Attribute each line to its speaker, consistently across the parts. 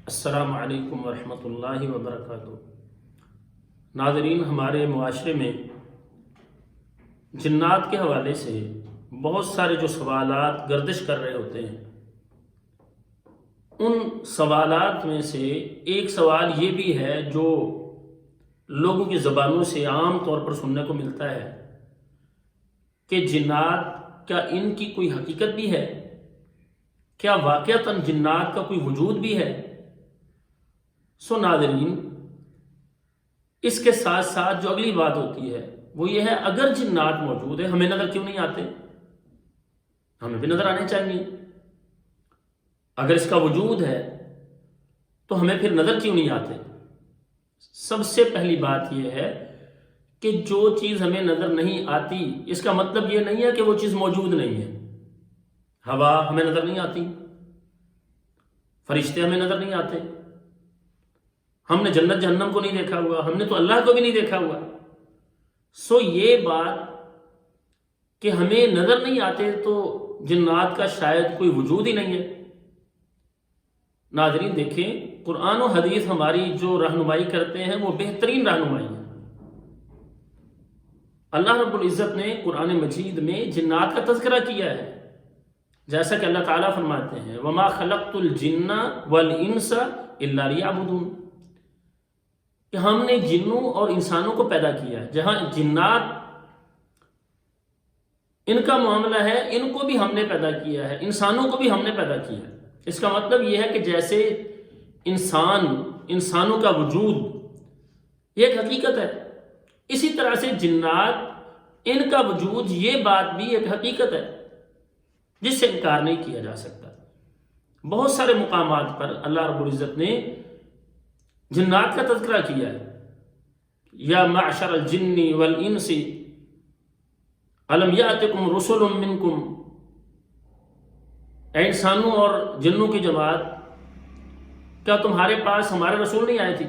Speaker 1: السلام علیکم ورحمۃ اللہ وبرکاتہ۔ ناظرین، ہمارے معاشرے میں جنات کے حوالے سے بہت سارے جو سوالات گردش کر رہے ہوتے ہیں، ان سوالات میں سے ایک سوال یہ بھی ہے جو لوگوں کی زبانوں سے عام طور پر سننے کو ملتا ہے کہ جنات کیا ان کی کوئی حقیقت بھی ہے؟ کیا واقعتاً جنات کا کوئی وجود بھی ہے؟ ناظرین، اس کے ساتھ ساتھ جو اگلی بات ہوتی ہے وہ یہ ہے، اگر جنات موجود ہے ہمیں نظر کیوں نہیں آتے؟ ہمیں بھی نظر آنے چاہیے۔ اگر اس کا وجود ہے تو ہمیں پھر نظر کیوں نہیں آتے؟ سب سے پہلی بات یہ ہے کہ جو چیز ہمیں نظر نہیں آتی اس کا مطلب یہ نہیں ہے کہ وہ چیز موجود نہیں ہے۔ ہوا ہمیں نظر نہیں آتی، فرشتے ہمیں نظر نہیں آتے، ہم نے جنت جہنم کو نہیں دیکھا ہوا، ہم نے تو اللہ کو بھی نہیں دیکھا ہوا۔ یہ بات کہ ہمیں نظر نہیں آتے تو جنات کا شاید کوئی وجود ہی نہیں ہے۔ ناظرین دیکھیں، قرآن و حدیث ہماری جو رہنمائی کرتے ہیں وہ بہترین رہنمائی ہے۔ اللہ رب العزت نے قرآن مجید میں جنات کا تذکرہ کیا ہے، جیسا کہ اللہ تعالیٰ فرماتے ہیں وَمَا خَلَقْتُ الْجِنَّ وَالْإِنسَ إِلَّا لِيَعْبُدُونَ، کہ ہم نے جنوں اور انسانوں کو پیدا کیا ہے۔ جہاں جنات ان کا معاملہ ہے، ان کو بھی ہم نے پیدا کیا ہے، انسانوں کو بھی ہم نے پیدا کیا ہے۔ اس کا مطلب یہ ہے کہ جیسے انسانوں کا وجود یہ ایک حقیقت ہے، اسی طرح سے جنات ان کا وجود یہ بات بھی ایک حقیقت ہے جس سے انکار نہیں کیا جا سکتا۔ بہت سارے مقامات پر اللہ رب العزت نے جنات کا تذکرہ کیا ہے، یا معشر الجن والانس الم یاتکم رسل منکم، اے انسانوں اور جنوں کی جماعت، کیا تمہارے پاس ہمارے رسول نہیں آئے تھے؟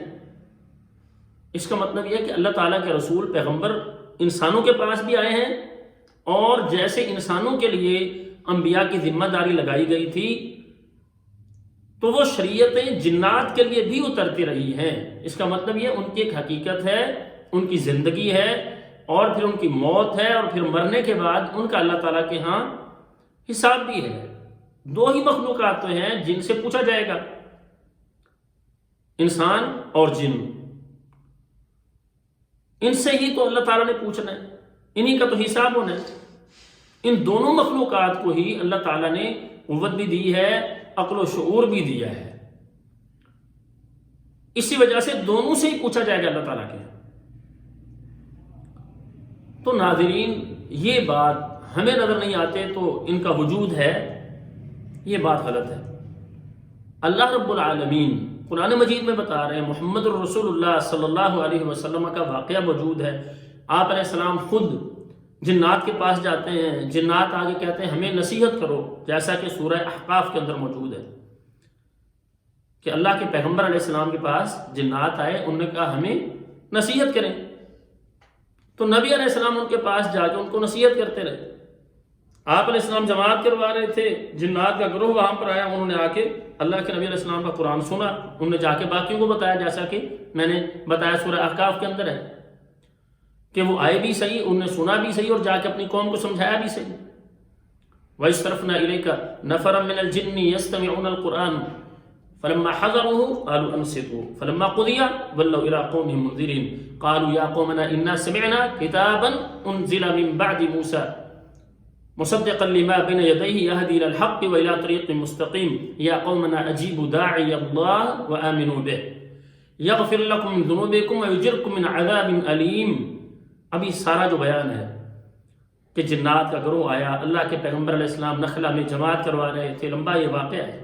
Speaker 1: اس کا مطلب یہ ہے کہ اللہ تعالیٰ کے رسول پیغمبر انسانوں کے پاس بھی آئے ہیں، اور جیسے انسانوں کے لیے انبیاء کی ذمہ داری لگائی گئی تھی تو وہ شریعتیں جنات کے لیے بھی اترتی رہی ہیں۔ اس کا مطلب یہ ان کی ایک حقیقت ہے، ان کی زندگی ہے، اور پھر ان کی موت ہے، اور پھر مرنے کے بعد ان کا اللہ تعالیٰ کے ہاں حساب بھی ہے۔ دو ہی مخلوقات تو ہیں جن سے پوچھا جائے گا، انسان اور جن۔ ان سے ہی تو اللہ تعالیٰ نے پوچھنا ہے، انہی کا تو حساب ہونا ہے۔ ان دونوں مخلوقات کو ہی اللہ تعالیٰ نے قوت بھی دی ہے، عقل و شعور بھی دیا ہے، اسی وجہ سے دونوں سے ہی پوچھا جائے گا اللہ تعالیٰ کے۔ تو ناظرین، یہ بات ہمیں نظر نہیں آتے تو ان کا وجود ہے، یہ بات غلط ہے۔ اللہ رب العالمین قرآن مجید میں بتا رہے ہیں، محمد الرسول اللہ صلی اللہ علیہ وسلم کا واقعہ موجود ہے۔ آپ علیہ السلام خود جنات کے پاس جاتے ہیں، جنات آگے کہتے ہیں ہمیں نصیحت کرو، جیسا کہ سورہ احقاف کے اندر موجود ہے کہ اللہ کے پیغمبر علیہ السلام کے پاس جنات آئے، انہوں نے کہا ہمیں نصیحت کریں، تو نبی علیہ السلام ان کے پاس جا کے ان کو نصیحت کرتے رہے۔ آپ علیہ السلام جماعت کروا رہے تھے، جنات کا گروہ وہاں پر آیا، انہوں نے آ کے اللہ کے نبی علیہ السلام کا قرآن سنا، انہوں نے جا کے باقیوں کو بتایا، جیسا کہ میں نے بتایا سورہ احقاف کے اندر ہے کہ وہ آئے بھی صحیح، انہوں نے سنا بھی صحیح، اور جا کے اپنی قوم کو سمجھایا بھی صحیح۔ وَإِصْرَفْنَا إِلَيْكَ نَفَرًا مِنَ الْجِنِّ يَسْتَمِعُونَ الْقُرْآنَ فَلَمَّا حَضَرُوهُ قَالُوا أَنصِتُوا فَلَمَّا قُضِيَ وَلَّوْا إِلَىٰ قَوْمِهِمْ مُنذِرِينَ قَالُوا يَا قَوْمَنَا إِنَّا سَمِعْنَا كِتَابًا أُنزِلَ مِن بَعْدِ مُوسَىٰ مُصَدِّقًا لِمَا بَيْنَ يَدَيْهِ يَهْدِي إِلَى الْحَقِّ وَإِلَىٰ طَرِيقٍ مُّسْتَقِيمٍ يَا قَوْمَنَا أَجِيبُوا دَاعِيَ اللَّهِ وَآمِنُوا بِهِ يَغْفِرْ لَكُم مِّن ذُنُوبِكُمْ وَيُجِرْكُم مِّنْ عَذَابٍ أَلِيمٍ۔ ابھی سارا جو بیان ہے کہ جنات کا گروہ آیا، اللہ کے پیغمبر علیہ السلام نخلا میں جماعت کروا رہے تھے، لمبا یہ واقعہ ہے۔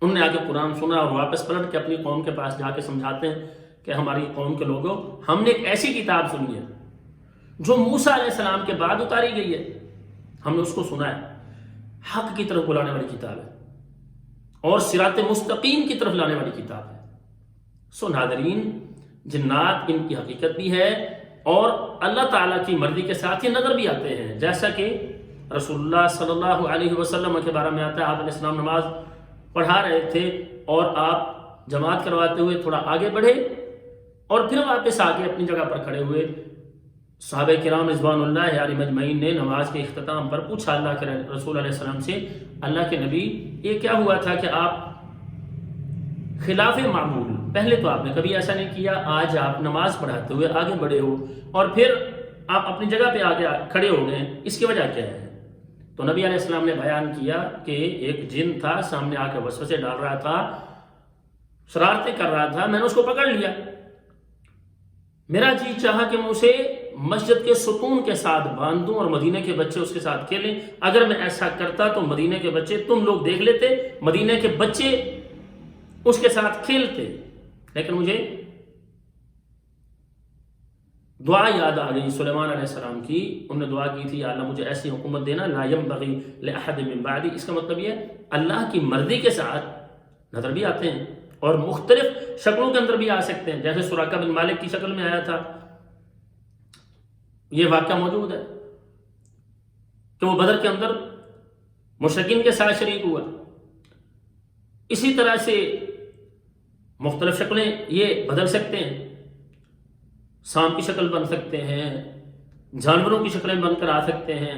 Speaker 1: انہوں نے آ کے قرآن سنا اور واپس پلٹ کے اپنی قوم کے پاس جا کے سمجھاتے ہیں کہ ہماری قوم کے لوگوں، ہم نے ایک ایسی کتاب سنی ہے جو موسیٰ علیہ السلام کے بعد اتاری گئی ہے، ہم نے اس کو سنا ہے، حق کی طرف بلانے والی کتاب ہے اور صراط مستقیم کی طرف لانے والی کتاب ہے۔ ناظرین، جنات ان کی حقیقت بھی ہے، اور اللہ تعالیٰ کی مرضی کے ساتھ یہ نظر بھی آتے ہیں، جیسا کہ رسول اللہ صلی اللہ علیہ وسلم کے بارے میں آتا ہے، آپ علیہ السلام نماز پڑھا رہے تھے اور آپ جماعت کرواتے ہوئے تھوڑا آگے بڑھے اور پھر واپس آ کے اپنی جگہ پر کھڑے ہوئے. صحابہ کرام رضوان اللہ علیہم اجمعین نے نماز کے اختتام پر پوچھا اللہ کے رسول علیہ السلام سے, اللہ کے نبی یہ کیا ہوا تھا کہ آپ خلاف معمول, پہلے تو آپ نے کبھی ایسا نہیں کیا, آج آپ نماز پڑھاتے ہوئے آگے بڑھے ہو اور پھر آپ اپنی جگہ پہ آگے کھڑے ہو گئے, اس کی وجہ کیا ہے؟ تو نبی علیہ السلام نے بیان کیا کہ ایک جن تھا, سامنے آ کے وسوسے ڈال رہا تھا, شرارتیں کر رہا تھا, میں نے اس کو پکڑ لیا. میرا جی چاہا کہ میں اسے مسجد کے ستون کے ساتھ باندھ دوں اور مدینے کے بچے اس کے ساتھ کھیلیں. اگر میں ایسا کرتا تو مدینے کے بچے, تم لوگ دیکھ لیتے, مدینے کے بچے اس کے ساتھ کھیلتے. لیکن مجھے دعا یاد آ گئی سلیمان علیہ السلام کی. انہوں نے دعا کی تھی, یا اللہ مجھے ایسی حکومت دینا لا ينبغي لأحد من بعدی. اس کا مطلب یہ اللہ کی مرضی کے ساتھ نظر بھی آتے ہیں اور مختلف شکلوں کے اندر بھی آ سکتے ہیں, جیسے سراقہ بن مالک کی شکل میں آیا تھا. یہ واقعہ موجود ہے کہ وہ بدر کے اندر مشرکین کے ساتھ شریک ہوا. اسی طرح سے مختلف شکلیں یہ بدل سکتے ہیں, سانپ کی شکل بن سکتے ہیں, جانوروں کی شکلیں بن کر آ سکتے ہیں.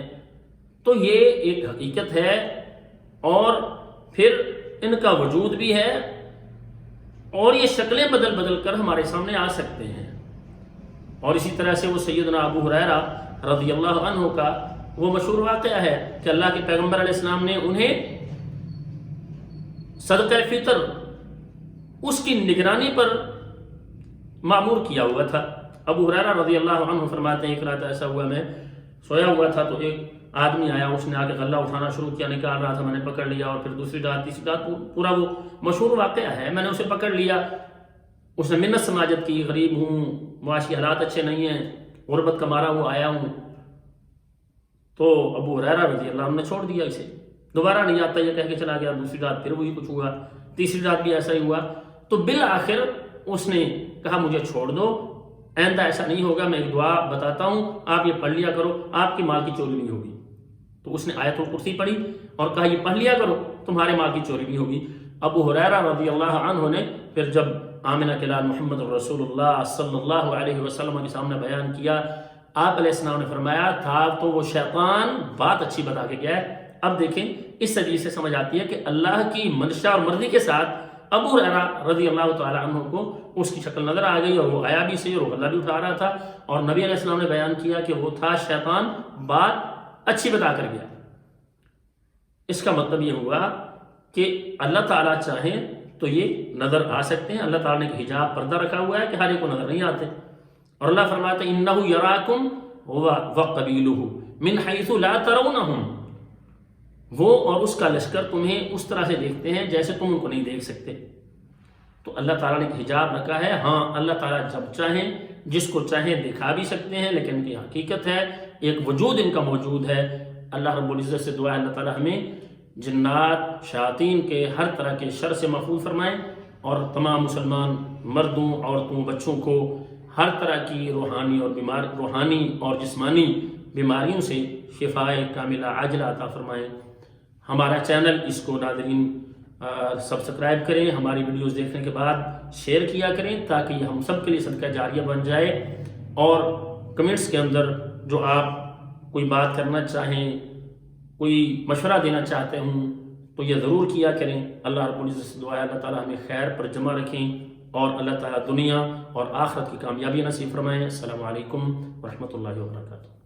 Speaker 1: تو یہ ایک حقیقت ہے اور پھر ان کا وجود بھی ہے اور یہ شکلیں بدل بدل کر ہمارے سامنے آ سکتے ہیں. اور اسی طرح سے وہ سیدنا ابو ہریرہ رضی اللہ عنہ کا وہ مشہور واقعہ ہے کہ اللہ کے پیغمبر علیہ السلام نے انہیں صدقہ فطر اس کی نگرانی پر معمور کیا ہوا تھا. ابو ہریرہ رضی اللہ عنہ فرماتے ہیں, ایک رات ایسا ہوا میں سویا ہوا تھا تو ایک آدمی آیا, اس نے آ کے غلہ اٹھانا شروع کیا, نکال رہا تھا, میں نے پکڑ لیا اور پھر دوسری رات تیسری رات, پورا وہ مشہور واقعہ ہے. میں نے اسے پکڑ لیا, اس نے منت سماجت کی, غریب ہوں, معاشی حالات اچھے نہیں ہیں, غربت کا مارا ہوا آیا ہوں. تو ابو ہریرہ رضی اللہ عنہ نے چھوڑ دیا اسے, دوبارہ نہیں آتا یہ کہہ کے چلا گیا. دوسری رات پھر وہی کچھ ہوا, تیسری رات بھی ایسا ہی ہوا. تو بالآخر اس نے کہا مجھے چھوڑ دو, آئندہ ایسا نہیں ہوگا, میں ایک دعا بتاتا ہوں, آپ یہ پڑھ لیا کرو, آپ کی مال کی چوری نہیں ہوگی. تو اس نے آیت الکرسی پڑھی اور کہا یہ پڑھ لیا کرو, تمہارے مال کی چوری نہیں ہوگی. ابو ہریرہ رضی اللہ عنہ نے پھر جب آمنہ کے لال محمد رسول اللہ صلی اللہ علیہ وسلم کے سامنے بیان کیا, آپ علیہ السلام نے فرمایا تھا تو وہ شیطان بات اچھی بتا کے گیا ہے. اب دیکھیں اس حدیث سے سمجھ آتی ہے کہ اللہ کی منشا اور مرضی کے ساتھ ابو ہریرہ رضی اللہ تعالی عنہ کو اس کی شکل نظر آ گئی اور وہ آیا بھی صحیح اور وہ غلہ بھی اٹھا رہا تھا, اور نبی علیہ السلام نے بیان کیا کہ وہ تھا شیطان بات اچھی بتا کر گیا. اس کا مطلب یہ ہوا کہ اللہ تعالیٰ چاہیں تو یہ نظر آ سکتے ہیں. اللہ تعالیٰ نے ایک حجاب پردہ رکھا ہوا ہے کہ ہر ایک کو نظر نہیں آتے. اور اللہ فرماتے ہیں انہ یراکم هو وقبیلہ من حیث لا ترونہم, وہ اور اس کا لشکر تمہیں اس طرح سے دیکھتے ہیں جیسے تم ان کو نہیں دیکھ سکتے. تو اللہ تعالیٰ نے ایک حجاب رکھا ہے. ہاں اللہ تعالیٰ جب چاہیں جس کو چاہیں دکھا بھی سکتے ہیں, لیکن ان کی حقیقت ہے ایک وجود ان کا موجود ہے. اللہ رب العزت سے دعا ہے اللہ تعالیٰ ہمیں جنات شیاطین کے ہر طرح کے شر سے محفوظ فرمائیں اور تمام مسلمان مردوں عورتوں بچوں کو ہر طرح کی روحانی اور جسمانی بیماریوں سے شفاء کاملہ عاجلہ عطا فرمائیں. ہمارا چینل اس کو ناظرین سبسکرائب کریں, ہماری ویڈیوز دیکھنے کے بعد شیئر کیا کریں تاکہ یہ ہم سب کے لیے صدقہ جاریہ بن جائے. اور کمنٹس کے اندر جو آپ کوئی بات کرنا چاہیں, کوئی مشورہ دینا چاہتے ہوں تو یہ ضرور کیا کریں. اللہ رب العزت سے دعا ہے اللہ تعالیٰ ہمیں خیر پر جمع رکھیں اور اللہ تعالیٰ دنیا اور آخرت کی کامیابی نصیب فرمائیں. السلام علیکم ورحمۃ اللہ وبرکاتہ.